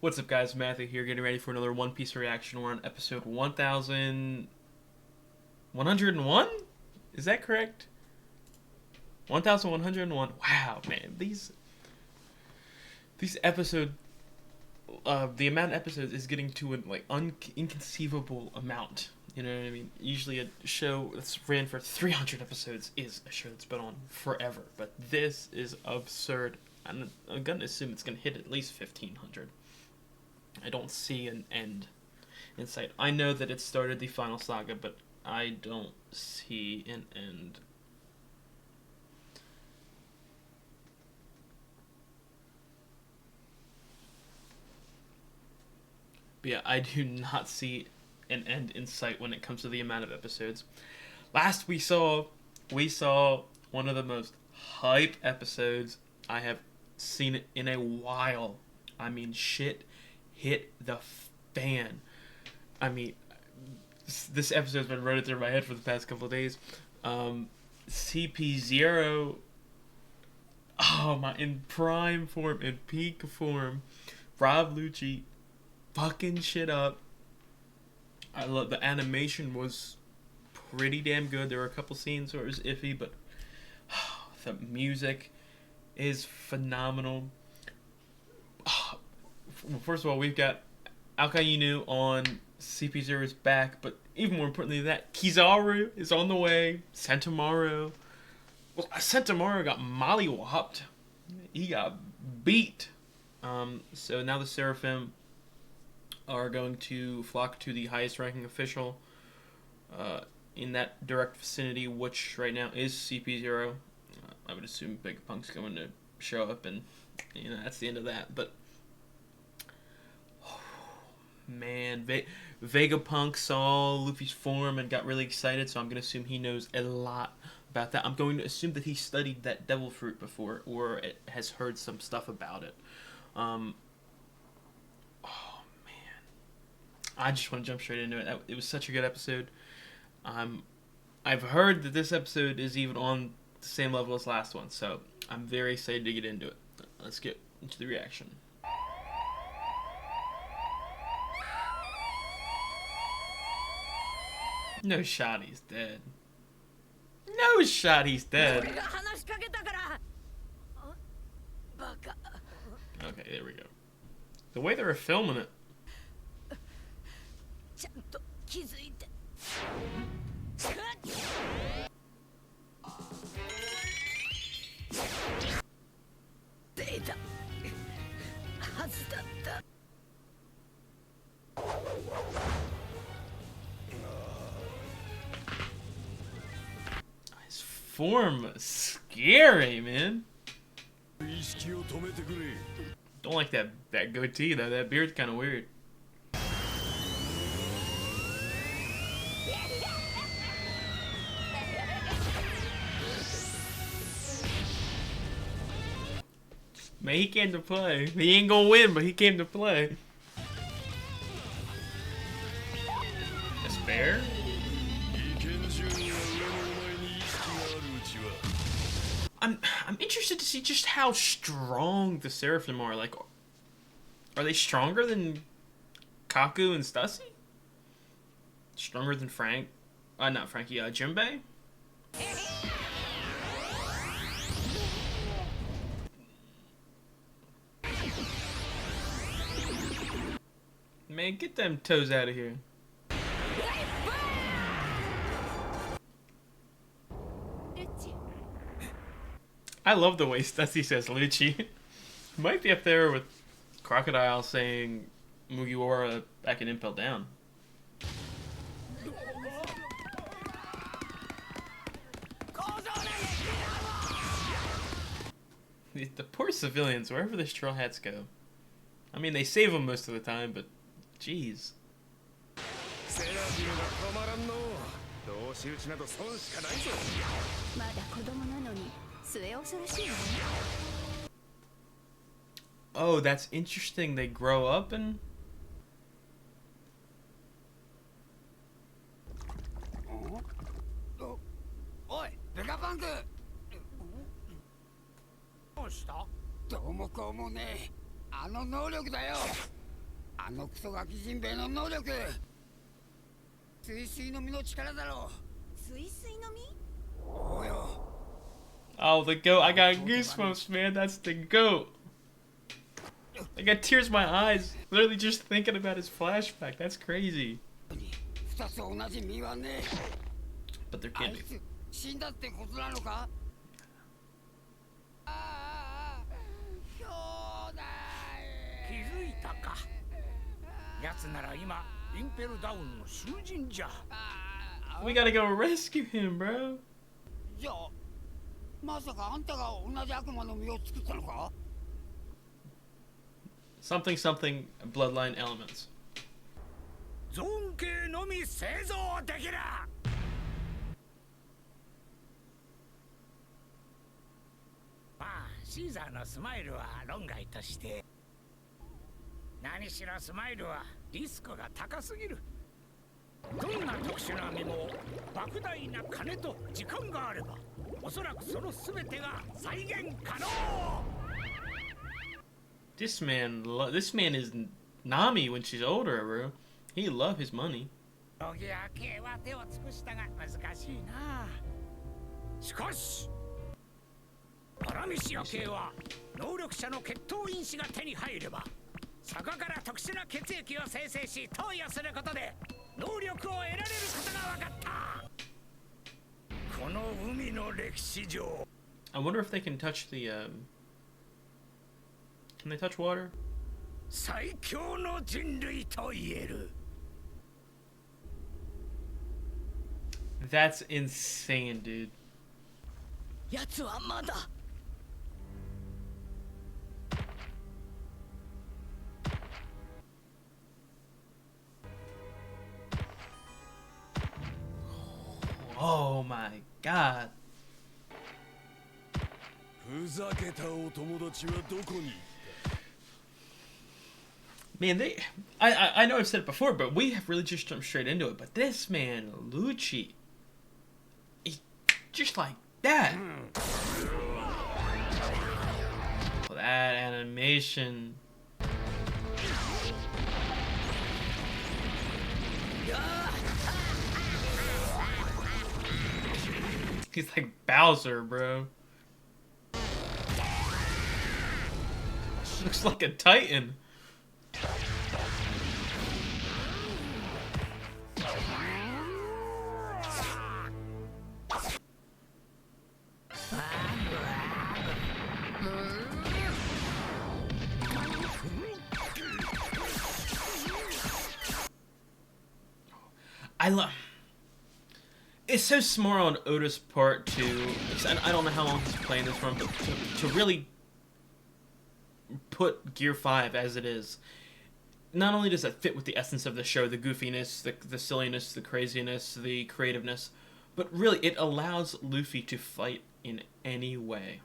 What's up, guys? Matthew here, getting ready for another One Piece reaction. We're on episode 1101? Is that correct? 1101. Wow, man. These episodes, the amount of episodes is getting to an inconceivable amount. You know what I mean? Usually a show that's ran for 300 episodes is a show that's been on forever. But this is absurd. I'm gonna assume it's gonna hit at least 1500. I don't see an end in sight. I know that it started the final saga, but I don't see an end. But yeah, I do not see an end in sight when it comes to the amount of episodes. Last we saw one of the most hype episodes I have seen in a while. I mean, shit hit the fan. I mean, this episode's been running through my head for the past couple of days. CP0, oh my, in prime form, in peak form. Rob Lucci fucking shit up. I love the animation, was pretty damn good. There were a couple scenes where it was iffy, but the music is phenomenal. First of all, we've got Akainu on CP0's back, but even more importantly than that, Kizaru is on the way. Sentomaru. Well, Sentomaru got mollywopped. He got beat. So now the Seraphim are going to flock to the highest ranking official in that direct vicinity, which right now is CP0. I would assume Big Punk's going to show up, and that's the end of that. But man, Vegapunk saw Luffy's form and got really excited, so I'm going to assume he knows a lot about that. I'm going to assume that he studied that devil fruit before, or it has heard some stuff about it. Oh, man. I just want to jump straight into it. It was such a good episode. I've heard that this episode is even on the same level as last one, so I'm very excited to get into it. Let's get into the reaction. No shot, he's dead. No shot, he's dead. Okay, there we go. The way they were filming it. His form scary, man. Don't like that goatee though. That beard's kind of weird. Man, he came to play. He ain't gonna win, but he came to play. Despair? I'm interested to see just how strong the Seraphim are. Like, are they stronger than Kaku and Stussy? Stronger than not Frankie, Jinbei? Man, get them toes out of here. I love the way Stussy says Lucci. Might be up there with Crocodile saying Mugiwara back in Impel Down. The poor civilians, wherever the straw hats go. I mean, they save them most of the time, but jeez. Oh, that's interesting. They grow up and... Oi, Vegapunk! どうもこうもね、あの能力だよ。あのクソガキジンベエの能力水水の実の力だろう水水の実おうよ Oh, the goat. I got goosebumps, man. That's the goat. I got tears in my eyes. Literally just thinking about his flashback. That's crazy. 2つ同じ実はね But there あ can't い be. つ死んだってことなのかああ兄弟気づいたか。奴なら今インペルダウンの囚人じゃ。 We gotta go rescue him, bro. じゃあまさかあんたが同じ悪魔の実を作ったのか Something, something, bloodline elements. ゾーン系のみ製造できる。まあシーザーのスマイルは論外として、何しろスマイルはリスクが高すぎる。どんな特殊な実も莫大な金と時間があれば、おそらくその全てが再現可能。This man is Nami when she's older, bro. He love his money. ロギア系は手を尽くしたが難しいな。しかしパラミシア系は能力者の血統因子が手に入れば、そこから特殊な血液を生成し投与することで能力を得られることが分かった。この海の歴史上 I wonder if they can touch the, Can they touch water? 最強の人類と言える。 That's insane, dude. 奴はまだ Oh my god. ふざけたお友達はどこに Man, I know I've said it before, but we have really just jumped straight into it. But this man, Lucci, he, just like that. That animation. He's like Bowser, bro. Looks like a Titan. I love. It's so smart on Oda's part to. I don't know how long he's playing this from, but to really put Gear 5 as it is. Not only does that fit with the essence of the show, the goofiness, the silliness, the craziness, the creativeness, but really it allows Luffy to fight in any way.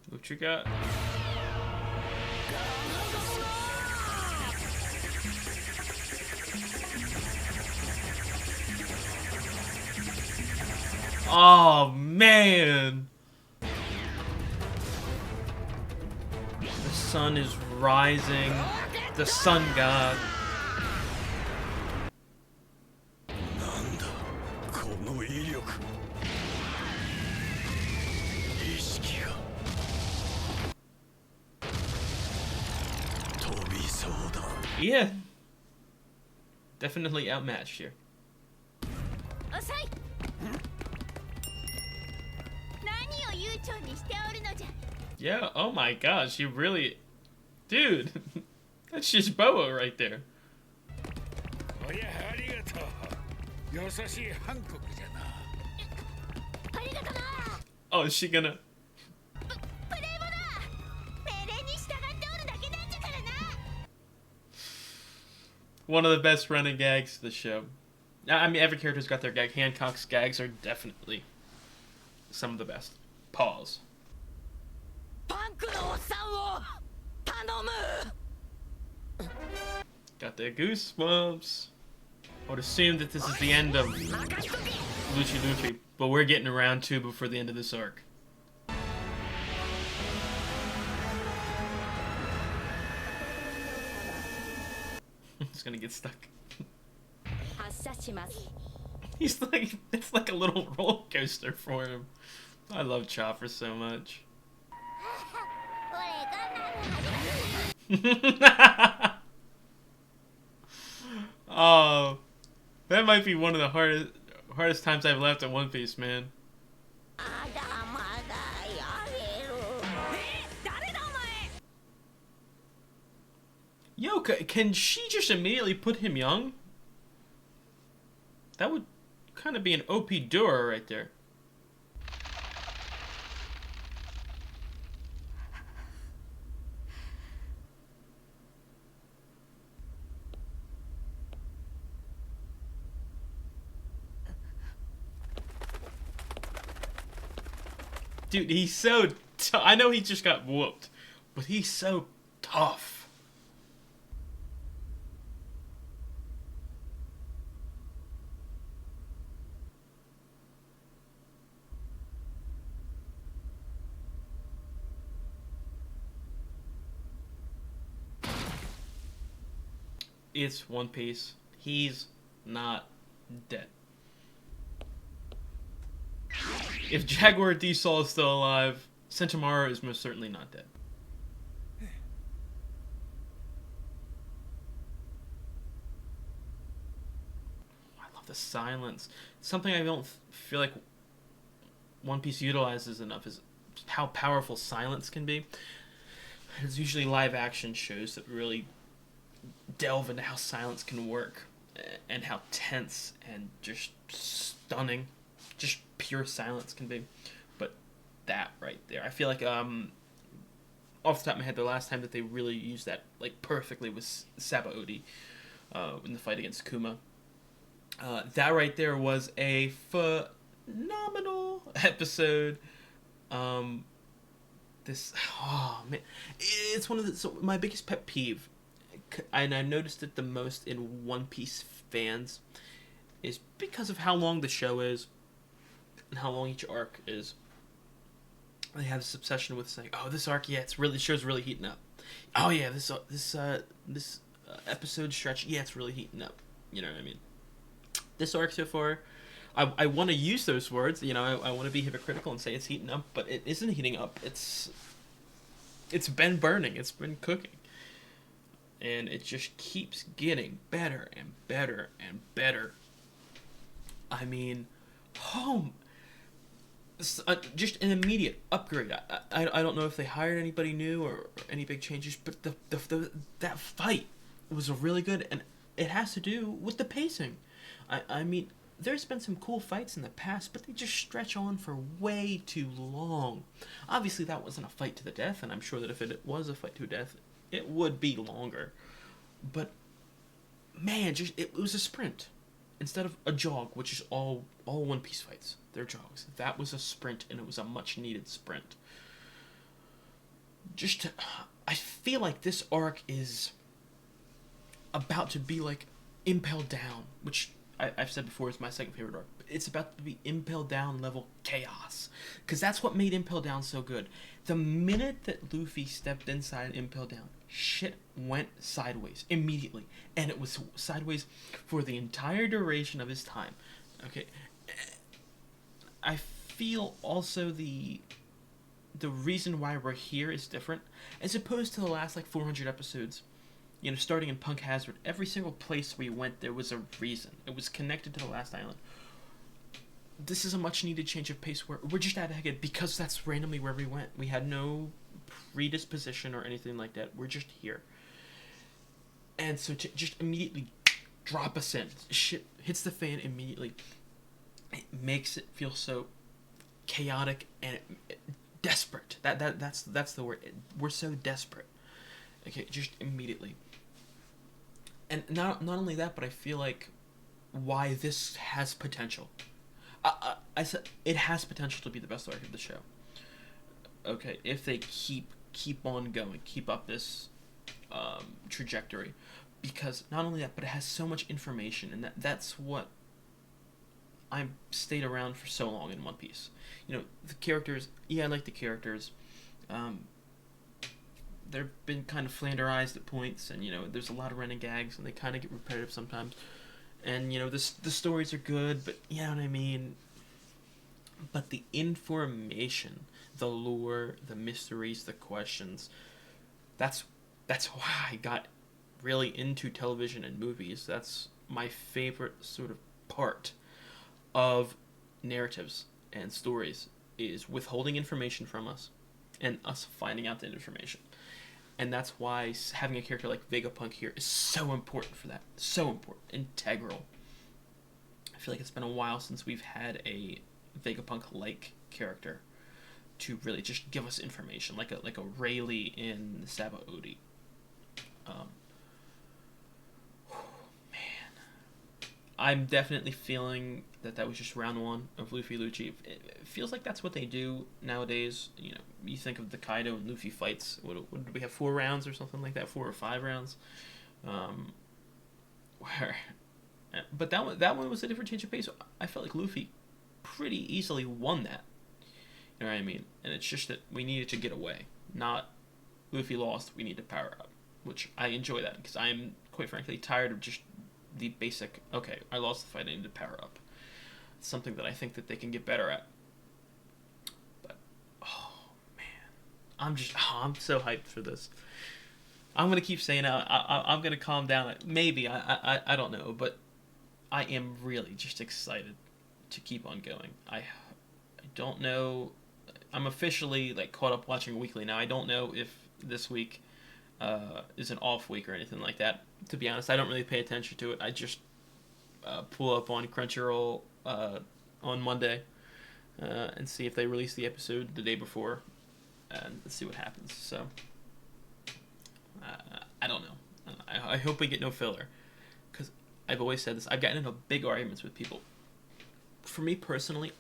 What you got? Oh man! The sun is rising. The sun god. なんだこの威力意識が飛びそうだ Yeah. Definitely outmatched here. 遅い。何を悠長にしておるのじゃ。 Yeah, oh my gosh, you really... Dude, that's just Boa right there. おやありがとう。優しいハンコクじゃな。ありがとな。 Oh, is she gonna... プレイボだ。命令に従っておるだけなんじゃからな。 One of the best running gags of the show. I mean, every character's got their gag. Hancock's gags are definitely some of the best. Pause. パンクのおっさんを頼む Got the goosebumps. I would assume that this is the end of... 任しとけ Luffy. But we're getting around 2 before the end of this arc. He's gonna get stuck. He's like, it's like a little roller coaster for him. I love Chopper so much. Oh, that might be one of the hardest times I've left at One Piece, man. Yo, can she just immediately put him young? That would kind of be an OP duo right there. Dude, he's so I know he just got whooped, but he's so tough. It's One Piece. He's not dead. If Jaguar D Sol is still alive, Sentomaru is most certainly not dead. I love the silence. Something I don't feel like One Piece utilizes enough is how powerful silence can be. It's usually live action shows that really delve into how silence can work and how tense and just stunning just pure silence can be. But that right there, I feel like off the top of my head, the last time that they really used that like perfectly was Sabaody in the fight against Kuma. That right there was a phenomenal episode. It's one of my biggest pet peeve, and I noticed it the most in One Piece fans, is because of how long the show is and how long each arc is. They have this obsession with saying, "Oh, this arc, yeah, show's really heating up. Oh yeah, this episode stretch, yeah, it's really heating up." You know what I mean? This arc so far, I want to use those words. You know, I want to be hypocritical and say it's heating up, but it isn't heating up. It's been burning. It's been cooking, and it just keeps getting better and better and better. I mean, just an immediate upgrade. I don't know if they hired anybody new or any big changes, but that fight was really good, and it has to do with the pacing. I mean, there's been some cool fights in the past, but they just stretch on for way too long. Obviously, that wasn't a fight to the death, and I'm sure that if it was a fight to death, it would be longer. But man, it was a sprint instead of a jog, which is all One Piece fights. They're jogs. That was a sprint, and it was a much needed sprint. I feel like this arc is about to be like Impel Down, which I've said before is my second favorite arc. But it's about to be Impel Down level chaos, because that's what made Impel Down so good. The minute that Luffy stepped inside Impel Down, shit went sideways immediately, and it was sideways for the entire duration of his time. Okay, I feel also the reason why we're here is different, as opposed to the last like 400 episodes. You know, starting in Punk Hazard, every single place we went, there was a reason. It was connected to the last island. This is a much needed change of pace where we're just at Egghead because that's randomly where we went. We had no predisposition or anything like that. We're just here. And so to just immediately drop us in, shit hits the fan immediately. It makes it feel so chaotic and desperate. That's the word. We're so desperate. Okay, just immediately. And not only that, but I feel like why this has potential. I said it has potential to be the best arc of the show. Okay, if they keep on going, keep up this trajectory, because not only that, but it has so much information, and that's what I stayed around for so long in One Piece. You know, the characters, yeah, I like the characters. They've been kind of flanderized at points, and, you know, there's a lot of running gags, and they kind of get repetitive sometimes. And, you know, the stories are good, but, you know what I mean? But the information, the lore, the mysteries, the questions, that's why I got really into television and movies. That's my favorite sort of part of narratives and stories, is withholding information from us and us finding out that information. And that's why having a character like Vegapunk here is so important for that. So important. Integral. I feel like it's been a while since we've had a Vegapunk-like character to really just give us information, like a Rayleigh in Sabaody. Man, I'm definitely feeling that was just round one of Luffy Lucci. It feels like that's what they do nowadays. You know, you think of the Kaido and Luffy fights. What did we have, 4 rounds or something like that? 4 or 5 rounds. But that one was a different change of pace. I felt like Luffy pretty easily won that. You know what I mean? And it's just that we needed to get away. Not Luffy lost, we need to power up. Which I enjoy that, because I'm, quite frankly, tired of just the basic, okay, I lost the fight, I need to power up. It's something that I think that they can get better at. But, oh, man. I'm so hyped for this. I'm going to keep saying I'm going to calm down. Maybe, I don't know, but I am really just excited to keep on going. I don't know. I'm officially like caught up watching weekly now. I don't know if this week is an off week or anything like that. To be honest, I don't really pay attention to it. I just pull up on Crunchyroll on Monday and see if they release the episode the day before, and see what happens. So I don't know. I hope we get no filler, because I've always said this. I've gotten into big arguments with people. For me personally,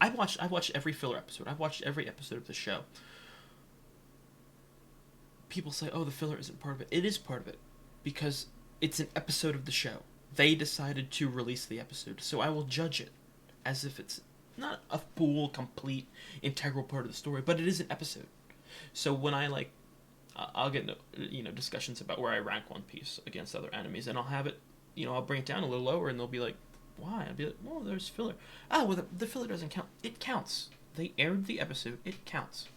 I've watched every filler episode. I've watched every episode of the show. People say, oh, the filler isn't part of it. It is part of it, because it's an episode of the show. They decided to release the episode, so I will judge it as if it's not a full, complete, integral part of the story, but it is an episode. So when I'll get into, discussions about where I rank One Piece against other animes, and I'll have it, I'll bring it down a little lower, and they'll be like, why? I'll be like, well, there's filler. Ah, well, the filler doesn't count. It counts. They aired the episode. It counts.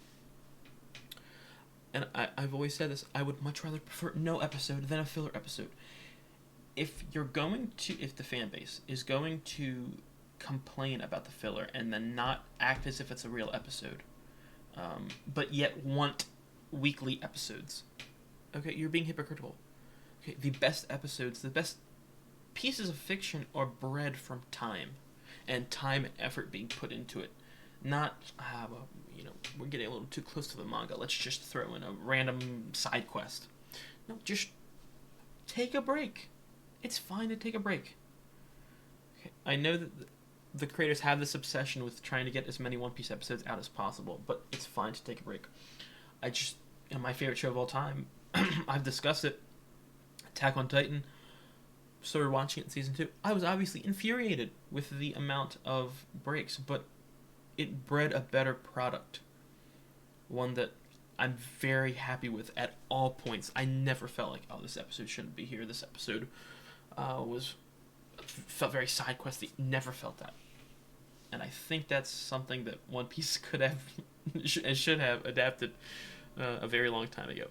And I've always said this. I would much rather prefer no episode than a filler episode. If the fan base is going to complain about the filler and then not act as if it's a real episode, but yet want weekly episodes, okay, you're being hypocritical. Okay, the best episodes, the best pieces of fiction are bred from time, and time and effort being put into it. Not, we're getting a little too close to the manga, let's just throw in a random side quest. No, just take a break. It's fine to take a break. Okay, I know that the creators have this obsession with trying to get as many One Piece episodes out as possible, but it's fine to take a break. My favorite show of all time, I've discussed it, Attack on Titan. Started watching it in season 2. I was obviously infuriated with the amount of breaks, but it bred a better product. One that I'm very happy with at all points. I never felt like, oh, this episode shouldn't be here. This episode felt very side questy. Never felt that. And I think that's something that One Piece could have and should have adapted a very long time ago.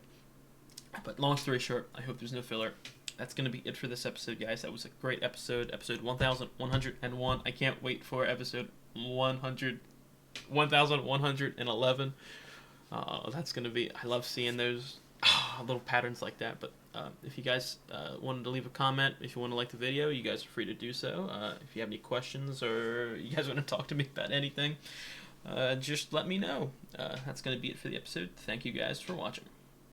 But long story short, I hope there's no filler. That's going to be it for this episode, guys. That was a great episode. Episode 1101. I can't wait for episode 1111. That's going to be... I love seeing those little patterns like that. But if you guys wanted to leave a comment, if you want to like the video, you guys are free to do so. If you have any questions or you guys want to talk to me about anything, just let me know. That's going to be it for the episode. Thank you guys for watching.